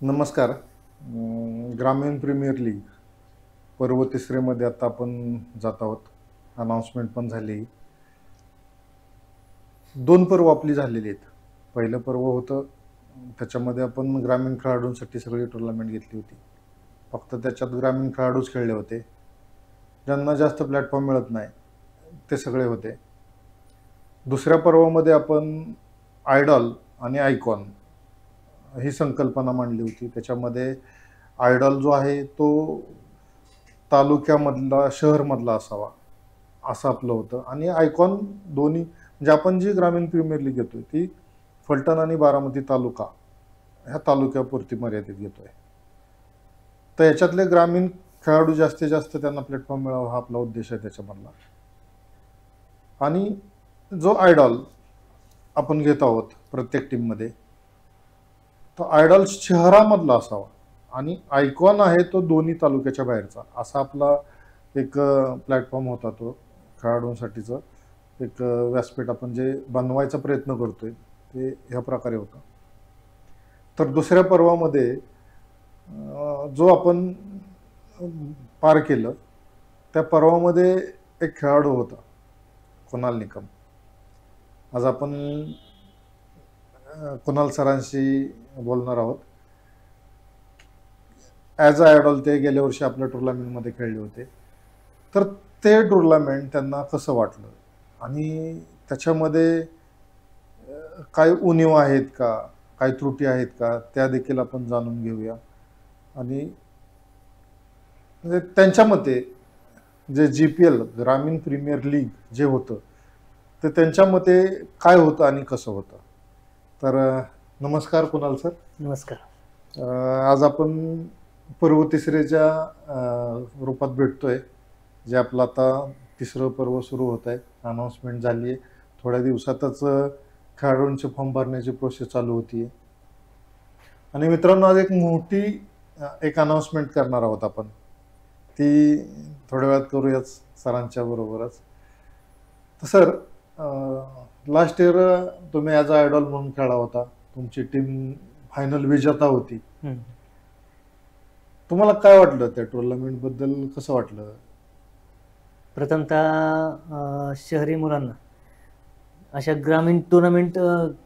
नमस्कार. ग्रामीण premier league पर्व तिसरेमध्ये आता आपण जात आहोत. अनाउन्समेंट पण झाली. 2 पर्व आपली झालेली आहेत. पहिलं पर्व होतं, त्याच्यामध्ये आपण ग्रामीण खेळाडूंसाठी सगळी टुर्नामेंट घेतली होती. फक्त त्याच्यात ग्रामीण खेळाडूच खेळले होते. ज्यांना जास्त प्लॅटफॉर्म मिळत नाही, ते सगळे होते. दुसऱ्या पर्वामध्ये आपण आयडॉल आणि आयकॉन ही संकल्पना मांडली होती. त्याच्यामध्ये आयडॉल जो आहे तो तालुक्यामधला, शहरमधला असावा, असं आपलं होतं. आणि आयकॉन दोन्ही म्हणजे आपण जी ग्रामीण प्रीमियर लीग घेतोय ती फलटण आणि बारामती तालुका ह्या तालुक्यापुरती मर्यादित घेतोय. तर याच्यातले ग्रामीण खेळाडू जास्तीत जास्त त्यांना प्लॅटफॉर्म मिळावा हा आपला उद्देश आहे त्याच्यामधला. आणि जो आयडॉल आपण घेत आहोत प्रत्येक टीममध्ये, तो आयडॉल शहरामधला असावा आणि आयकॉन आहे तो दोन्ही तालुक्याच्या बाहेरचा, असा आपला एक प्लॅटफॉर्म होता. तो खेळाडूंसाठीचं एक व्यासपीठ आपण जे बनवायचा प्रयत्न करतोय ते ह्या प्रकारे होतं. तर दुसऱ्या पर्वामध्ये जो आपण पार केलं, त्या पर्वामध्ये एक खेळाडू होता, कुणाल निकम. आज आपण कुणाल सरांशी बोलणार आहोत. ॲज अ आयडॉल ते गेल्या वर्षी आपल्या टुर्नामेंटमध्ये खेळले होते. तर ते टुर्नामेंट त्यांना कसं वाटलं आणि त्याच्यामध्ये काय उणीव आहेत का, काय त्रुटी आहेत का, त्या देखील आपण जाणून घेऊया. आणि म्हणजे त्यांच्या मते जे GPL ग्रामीण प्रीमियर लीग जे होतं ते त्यांच्या मते काय होतं आणि कसं होतं. तर नमस्कार कुणाल सर. नमस्कार. आज आपण पर्व तिसरेच्या रूपात भेटतोय. जे आपलं आता तिसरं पर्व सुरू होत आहे. अनाउन्समेंट झाली आहे. थोड्या दिवसातच खेळाडूंचे फॉर्म भरण्याची प्रोसेस चालू होती. आणि मित्रांनो, आज एक मोठी एक अनाउन्समेंट करणार आहोत आपण. ती थोड्या वेळात करूयाच सरांच्या बरोबरच. तर सर, लास्ट इयर तुम्ही ॲज अ आयडॉल म्हणून खेळला होता. तुमची टीम फायनल विजेता होती. तुम्हाला काय वाटलं त्या टुर्नामेंट बद्दल, कसं वाटलं? प्रथमतः शहरी मुलांना अशा ग्रामीण टुर्नामेंट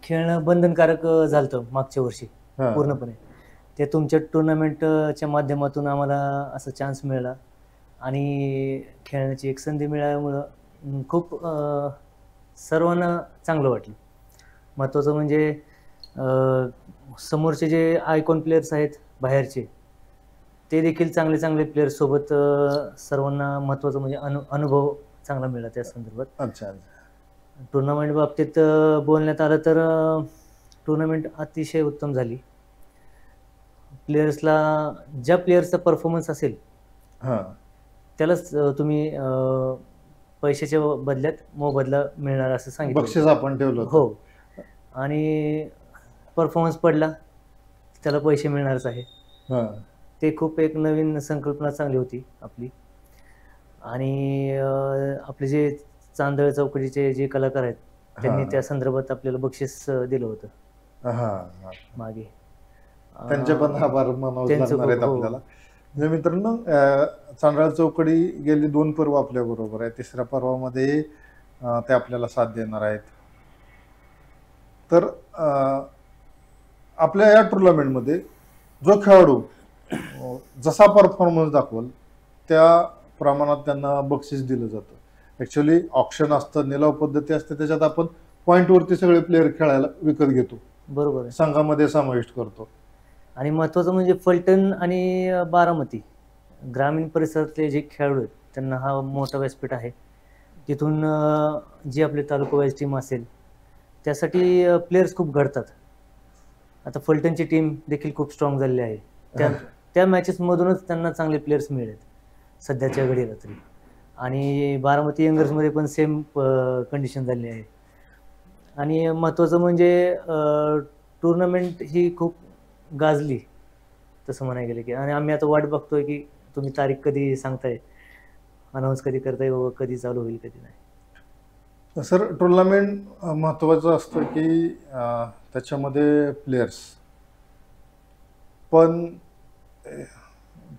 खेळणं बंधनकारक झालं मागच्या वर्षी पूर्णपणे. ते तुमच्या टुर्नामेंटच्या माध्यमातून आम्हाला असा चान्स मिळाला आणि खेळण्याची एक संधी मिळाल्यामुळं खूप सर्वांना चांगलं वाटलं. महत्त्वाचं म्हणजे समोरचे जे आयकॉन प्लेयर्स आहेत बाहेरचे, ते देखील चांगले चांगले प्लेयर्ससोबत सर्वांना महत्त्वाचं म्हणजे अनुभव चांगला मिळाला त्या संदर्भात. अच्छा. टुर्नामेंट बाबतीत बोलण्यात आलं तर टुर्नामेंट अतिशय उत्तम झाली. प्लेयर्सला ज्या प्लेयर्सचा परफॉर्मन्स असेल त्यालाच तुम्ही पैशाच्या बदल्यात मोबदला मिळणार असं सांगितलं. बक्षीस आपण ठेवलं हो. आणि परफॉर्मन्स पडला त्याला पैसे मिळणारच आहे. ते खूप एक नवीन संकल्पना चांगली होती आपली. आणि आपले जे चांदळ चौकडीचे जे कलाकार आहेत त्यांनी त्या संदर्भात आपल्याला बक्षीस दिलं होतं मागे. त्यांचे पण आभार मानावे लागणार आहेत आपल्याला. म्हणजे मित्रांनो, चांदळ चौकडी गेली 2 पर्व आपल्या बरोबर आहे. तिसऱ्या पर्वामध्ये ते आपल्याला साथ देणार आहेत. तर आपल्या या टुर्नामेंटमध्ये जो खेळाडू जसा परफॉर्मन्स दाखवल त्या प्रमाणात त्यांना बक्षीस दिलं जातं. ॲक्च्युली ऑप्शन असतं, निलाव पद्धती असते, त्याच्यात आपण पॉईंटवरती सगळे प्लेयर खेळायला विकत घेतो. बरोबर आहे. संघामध्ये समाविष्ट करतो. आणि महत्त्वाचं म्हणजे फलटण आणि बारामती ग्रामीण परिसरातले जे खेळाडू आहेत त्यांना हा मोठा व्यासपीठ आहे. तिथून जी आपली तालुका वाईज टीम असेल त्यासाठी प्लेयर्स खूप घडतात. आता फलटणची टीम देखील खूप स्ट्रॉंग झालेली आहे. त्या मॅचेसमधूनच त्यांना चांगले प्लेयर्स मिळेल सध्याच्या घडीला तरी. आणि बारामती यंगर्समध्ये पण सेम कंडिशन झाली आहे. आणि महत्त्वाचं म्हणजे टुर्नामेंट ही खूप गाजली तसं म्हणायला गेलं की. आणि आम्ही आता वाट बघतोय की तुम्ही तारीख कधी सांगताय, अनाऊन्स कधी करताय, कधी चालू होईल कधी नाही. सर, टुर्नामेंट महत्त्वाचं असतं की त्याच्यामध्ये प्लेयर्स पण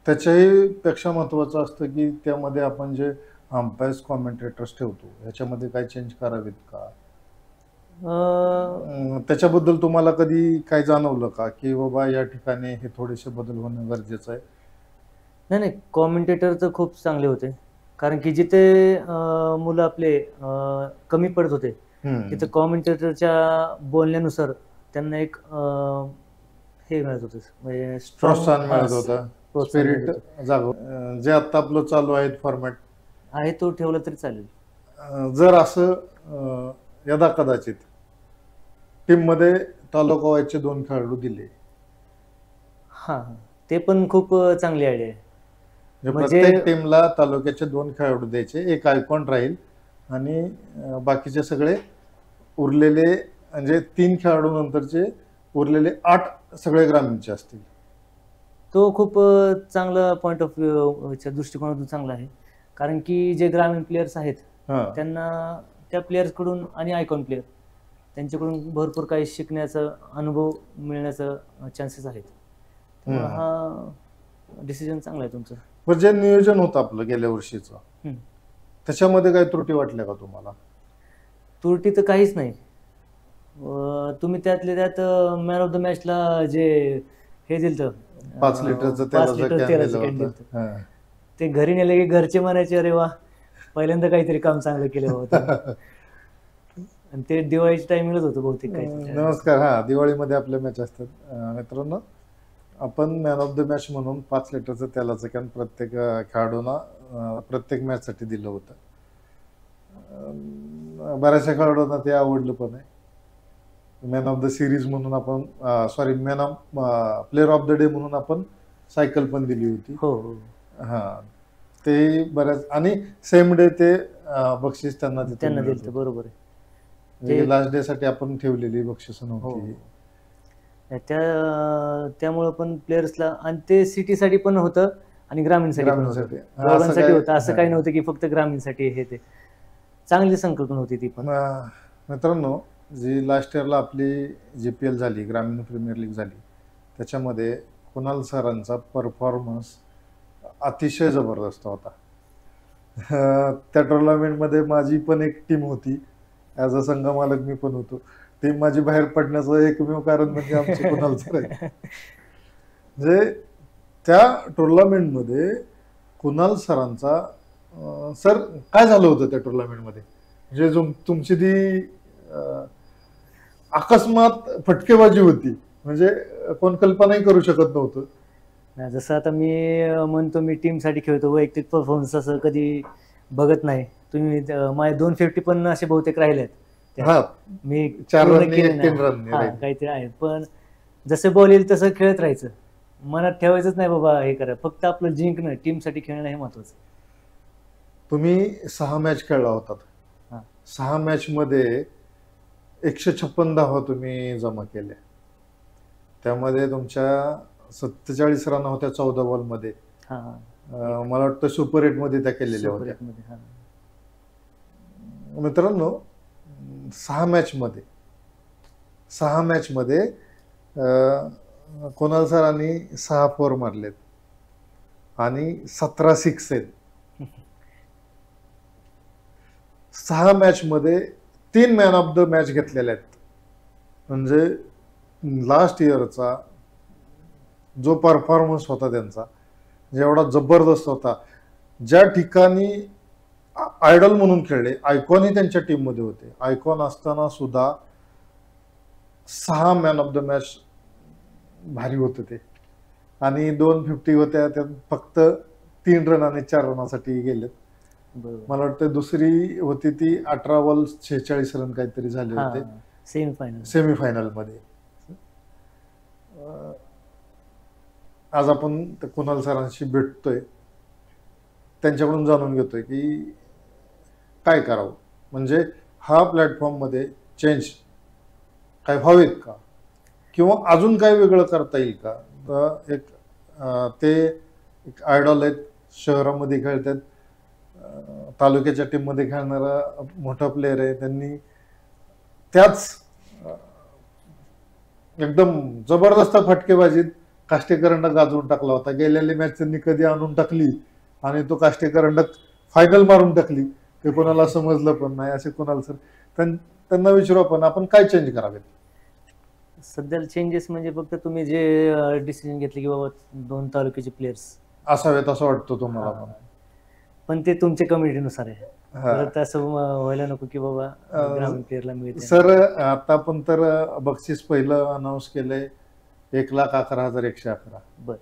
त्याच्याही पेक्षा महत्त्वाचं असतं की त्यामध्ये आपण जे अंपायर्स कॉमेंटेटर्स ठेवतो ह्याच्यामध्ये काय चेंज करावेत का? त्याच्याबद्दल तुम्हाला कधी काय जाणवलं का की बाबा या ठिकाणी हे थोडेसे बदल होणं गरजेचं आहे? नाही नाही, कॉमेंटेटर तर खूप चांगले होते, कारण की जिथे मुलं आपले कमी पडत होते तिथे कॉमेंटेटरच्या बोलण्यानुसार त्यांना एक हे मिळत होतं, म्हणजे प्रोत्साहन मिळत होतं, प्रोत्साहन मिळत स्पिरिट होतं. जागव. जे आता आपलं चालू आहे फॉर्मॅट, आहे तो ठेवला तरी चालेल. जर असं यदा कदाचित टीममध्ये तालुका वाईजचे 2 खेळाडू दिले, हां हां, ते पण खूप चांगली आयडिया आहे. म्हणजे प्रत्येक टीमला तालुक्याचे 2 खेळाडू द्यायचे, एक आयकॉन राहील आणि बाकीचे सगळे उरलेले म्हणजे 3 खेळाडू नंतरचे उरलेले 8 सगळे ग्रामीणचे असतील. तो खूप चांगला पॉईंट ऑफ व्ह्यूच्या दृष्टिकोनातून चांगला आहे, कारण की जे ग्रामीण प्लेयर्स आहेत त्यांना त्या प्लेयर्सकडून आणि आयकॉन प्लेयर त्यांच्याकडून भरपूर काही शिकण्याचा अनुभव मिळण्याचा चान्सेस आहेत. हा डिसिजन चांगला आहे तुमचं. पण जे नियोजन होतं आपलं गेल्या वर्षीचं, त्याच्यामध्ये काही त्रुटी वाटल्या का तुम्हाला? त्रुटी तर काहीच नाही. तुम्ही त्यातल्या त्यात मॅन ऑफ द मॅचला जे हे दिलं 5 लिटरचं तेलाचं कॅन दिलं, ते घरी नेले की घरचे म्हणायचे अरे वा, पहिल्यांदा काहीतरी काम चांगलं केलं होतं. आणि ते दिवाळीच्या टायमिंगलाच होतं बहुतेक काहीतरी. नमस्कार. हा, दिवाळीमध्ये आपल्या मॅच असतात मित्रांनो. आपण मॅन ऑफ द मॅच म्हणून 5 लिटरचं तेलाचं कॅन प्रत्येक खेळाडूंना प्रत्येक मॅचसाठी दिलं होतं. बऱ्याचशा खेळाडूंना ते आवडलं पण आहे. मॅन ऑफ द सिरीज म्हणून आपण man of player of the day म्हणून आपण सायकल पण दिली होती. हो. हा, ते बऱ्याच आणि सेम डे ते बक्षीस त्यांना दिलं. बरोबर आहे. लास्ट डे साठी आपण ठेवलेली बक्षिसं नव्हती. त्यामुळे पण प्लेयर्सला, आणि ते सिटीसाठी पण होतं आणि ग्रामीणसाठी पण होतं, दोघांसाठी होतं. असं काही नव्हतं की फक्त ग्रामीणसाठी. हे ते चांगली संकल्पना होती ती पण. मित्रांनो, जी लास्ट इयरला आपली JPL झाली, ग्रामीण प्रीमियर लीग झाली, त्याच्यामध्ये कुणाल सरांचा परफॉर्मन्स अतिशय जबरदस्त होता. त्या टुर्नामेंटमध्ये माझी पण एक टीम होती, ॲज अ संघ मालक मी पण होतो. टीम माझी बाहेर पडण्याचं एकमेव कारण म्हणजे आमचे कुणाल सर आहे. म्हणजे त्या टुर्नामेंटमध्ये कुणाल सरांचा, सर काय झालं होतं त्या टुर्नामेंटमध्ये, म्हणजे तुमची ती अकस्मात फटकेबाजी होती, म्हणजे कोण कल्पनाही करू शकत नव्हतं. जसं आता मी म्हणतो मी टीमसाठी खेळतो, वैयक्तिक परफॉर्मन्स असं कधी बघत नाही. तुम्ही माझे 250 पण असे बहुतेक राहिलेत. मी 4 रन 3 रन काहीतरी आहे, पण जसं बॉल येईल तसं खेळत राहायचं. मनात ठेवायचंच नाही बाबा हे करा, फक्त आपलं जिंकणं, टीमसाठी खेळणं हे महत्वाचं. तुम्ही 6 मॅच खेळला होतात. 6 मॅच मध्ये 156 धावा तुम्ही जमा केल्या. त्यामध्ये तुमच्या 47 रन होत्या 14 बॉलमध्ये. मला वाटतं सुपर 8 मध्ये त्या केलेल्या होत्या. मित्रांनो, 6 मॅच मध्ये कुणाल सरांनी 6 4 मारलेत आणि 17 6 आहेत. 6 मॅच मध्ये 3 मॅन ऑफ द मॅच घेतलेले आहेत. म्हणजे लास्ट इयरचा जो परफॉर्मन्स होता त्यांचा, जेवढा जबरदस्त होता, ज्या ठिकाणी आयडल म्हणून खेळले, आयकॉनही त्यांच्या टीममध्ये होते, आयकॉन असताना सुद्धा 6 मॅन ऑफ द मॅच भारी होते ते. आणि 250 होत्या, त्यात फक्त 3 रन आणि 4 रनासाठी गेलेत. मला वाटतं दुसरी होती ती 18 बॉल 46 रन काहीतरी झाले होते सेमीफायनल मध्ये. आज आपण कुणाल सरांशी भेटतोय, त्यांच्याकडून जाणून घेतोय की काय करावं, म्हणजे हा प्लॅटफॉर्म मध्ये चेंज काय व्हावेत का, किंवा अजून काय वेगळं करता येईल का. ते एक आयडॉल आहेत, शहरामध्ये खेळतात, तालुक्याच्या टीममध्ये खेळणारा मोठा प्लेअर आहे. त्यांनी त्याच एकदम जबरदस्त फटकेबाजीत काष्टी करंडक गाजवून टाकला होता. गेलेल्या मॅच त्यांनी कधी आणून टाकली आणि तो काष्टी करंडक फायनल मारून टाकली, ते कोणाला समजलं पण नाही. असे कोणाला सर त्यांना विचारू आपण काय चेंज करावेत? सध्याला चेंजेस म्हणजे फक्त तुम्ही जे डिसिजन घेतले की बाबा 2 तालुक्याचे प्लेयर्स असावेत असं वाटतं तुम्हाला पण? पण ते तुमच्या कम्युनिटीनुसार आहे. हा. परत असं व्हायला नको की बाबा ग्रामीण प्लेयरला मिळते. सर आता पण तर बक्षीस पहिलं अनाऊन्स केलंय 1,11,111. बर.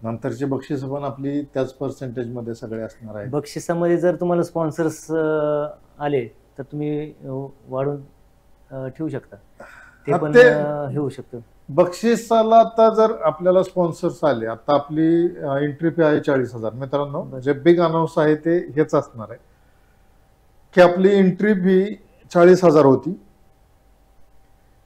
नंतरची बक्षीस पण आपली त्याच पर्सेंटेज मध्ये सगळे असणार आहे. बक्षिसामध्ये जर तुम्हाला स्पॉन्सर्स आले तर तुम्ही वाढून ठेवू शकता. ते पण हे होऊ शकतं. बक्षिसाला आता जर आपल्याला स्पॉन्सर्स आले, आता आपली एंट्री फी आहे 40,000. मित्रांनो, जे बिग अनाऊन्स आहे ते हेच असणार आहे की आपली एंट्री फी 40,000 होती.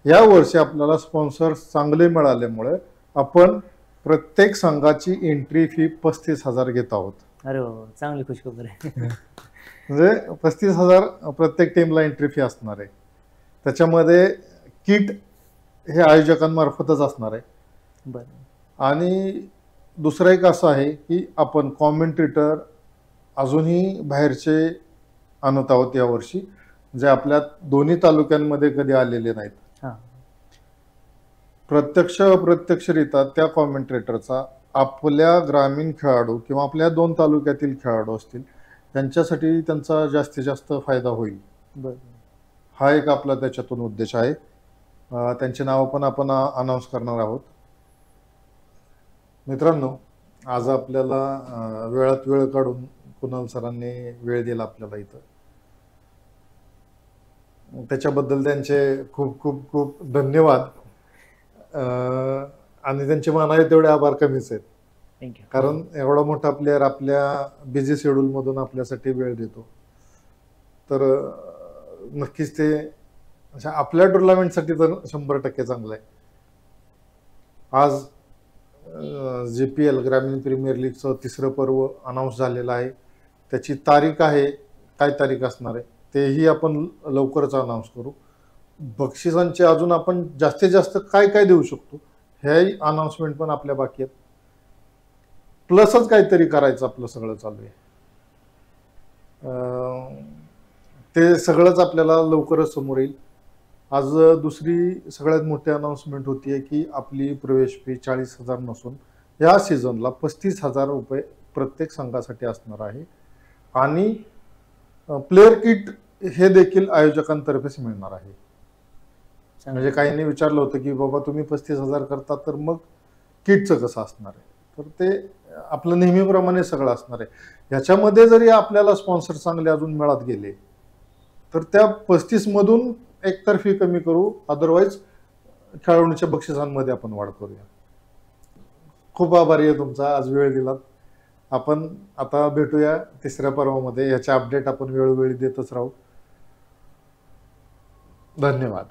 या वर्षी आपल्याला स्पॉन्सर्स चांगले मिळाल्यामुळे आपण प्रत्येक संघाची एंट्री फी 35,000 घेत आहोत. अरे वा, चांगली खुशखबर आहे. म्हणजे 35,000 प्रत्येक टीमला एंट्री फी असणार आहे. त्याच्यामध्ये किट हे आयोजकांमार्फतच असणार आहे. बरं. आणि दुसरं एक असं आहे की आपण कॉमेंट्रेटर अजूनही बाहेरचे आणत आहोत यावर्षी, जे आपल्या दोन्ही तालुक्यांमध्ये कधी आलेले नाहीत. प्रत्यक्ष अप्रत्यक्षरित्या त्या कॉमेंट्रेटरचा आपल्या ग्रामीण खेळाडू किंवा आपल्या 2 तालुक्यातील खेळाडू असतील त्यांच्यासाठी त्यांचा जास्तीत जास्त फायदा होईल. बरं. हा एक आपला त्याच्यातून उद्देश आहे. त्यांची नावं पण आपण अनाऊन्स करणार आहोत. मित्रांनो, आज आपल्याला वेळात वेळ काढून कुणाल सरांनी वेळ दिला आपल्याला इथं, त्याच्याबद्दल त्यांचे खूप खूप खूप धन्यवाद. आणि त्यांचे म्हणाले तेवढे आभार कमीच आहेत. थँक्यू. कारण एवढा मोठा प्लेअर आपल्या बिझी शेड्यूल मधून आपल्यासाठी वेळ देतो. तर नक्कीच ते आपल्या टुर्नामेंटसाठी तर 100% चांगलं आहे. आज JPL ग्रामीण प्रीमियर लीगचं 3रं पर्व अनाऊन्स झालेलं आहे. त्याची तारीख आहे, काय तारीख असणार आहे तेही आपण लवकरच अनाऊन्स करू. बक्षिसांचे अजून आपण जास्तीत जास्त काय काय देऊ शकतो हेही अनाऊन्समेंट पण आपल्या बाकी आहेत. प्लसच काहीतरी करायचं आपलं सगळं चालू आहे. ते सगळंच आपल्याला लवकरच समोर येईल. आज दुसरी सगळ्यात मोठी अनाऊन्समेंट होती की आपली प्रवेश फी 40,000 नसून या सीझनला 35,000 रुपये प्रत्येक संघासाठी असणार आहे. आणि प्लेअर किट हे देखील आयोजकांतर्फेच मिळणार आहे. म्हणजे काहींनी विचारलं होतं की बाबा तुम्ही 35,000 करता तर मग किटचं कसं असणार आहे, तर ते आपलं नेहमीप्रमाणे सगळं असणार आहे. ह्याच्यामध्ये जरी आपल्याला स्पॉन्सर चांगले अजून मिळत गेले तर त्या 35 मधून एकतर फी कमी करू, अदरवाईज खेळाडूंच्या बक्षिसांमध्ये आपण वाढ करूया. खूप आभारी आहे तुमचा, आज वेळ दिलात. आपण आता भेटूया 3ऱ्या पर्वामध्ये. याचे अपडेट आपण वेळोवेळी देतच राहू. धन्यवाद.